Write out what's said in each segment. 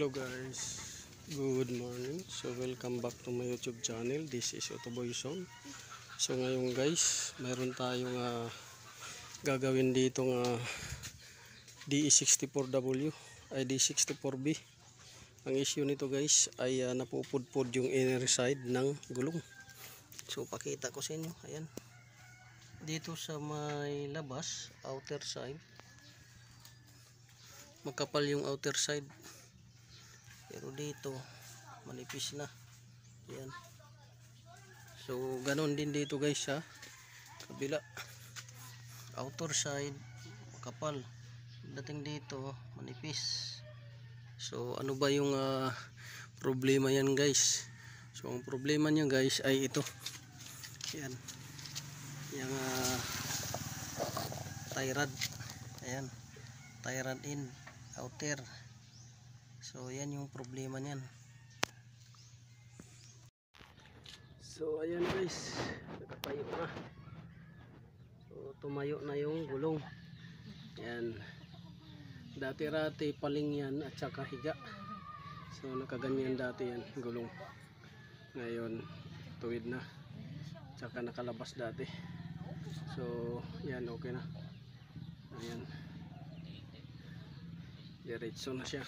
Hello guys, good morning. So welcome back to my YouTube channel. This is Otoboy Zone. So ngayon guys, mayroon tayong gagawin dito DE64W ay D64B. Ang issue nito guys ay napupudpod yung inner side ng gulong. So pakita ko sa inyo, ayan. Dito sa may labas, outer side, makapal yung outer side. Pero dito manipis na. Ayan. So ganon din dito guys sa kabila. Outer side makapal. Dating dito manipis. So ano ba yung problema yan guys? So ang problema niya guys ay ito. Ayan. Yung tie rod. Ayan. Tie rod in outer. So yan yung problema niyan. So ayan guys, nakatayo na. So tumayo na yung gulong. Ayan. Dati-rati paling yan at saka higa. So nakaganyan dati yan gulong. Ngayon tuwid na. Tsaka nakalabas dati. So yan, okay na. Ayan. Diretso na siya.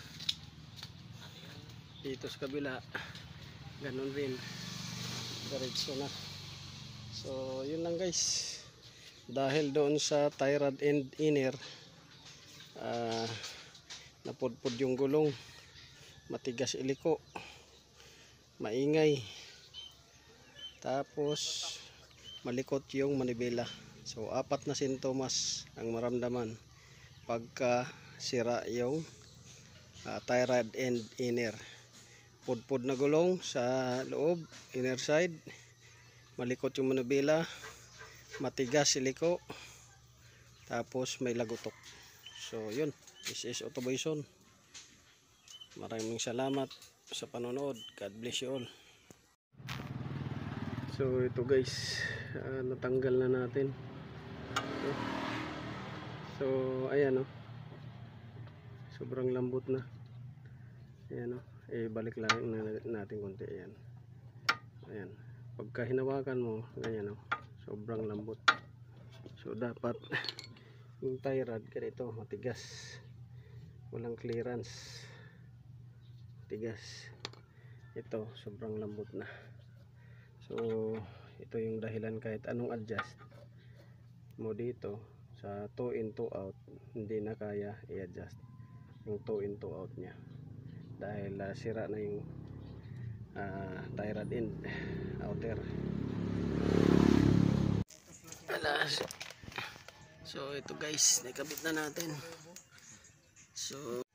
Dito sa kabila ganun rin, diretso na. So yun lang guys, dahil doon sa tie rod and inner napudpod yung gulong, matigas iliko, maingay, tapos malikot yung manibela. So apat na sintomas ang maramdaman pagka sira yung tie rod and inner. Pudpod na gulong sa loob, inner side, malikot yung manibela, matigas iliko, tapos may lagutok. So yun, this is Otoboy Zone. Maraming salamat sa panonood. God bless you all. So ito guys, natanggal na natin. So ayan, sobrang lambot na. Ayan, balik lang natin konti. Ayan. Ayan. Pagka hinawakan mo, ganyan, sobrang lambot. So dapat yung tie rod ganito, matigas. Walang clearance. Matigas. Ito, sobrang lambot na. So ito yung dahilan kahit anong adjust mo dito sa 2 in 2 out, hindi na kaya i-adjust yung 2 in 2 out nya. Dahil sira na yung tie rod end outer. So ito guys, nakabit na natin. So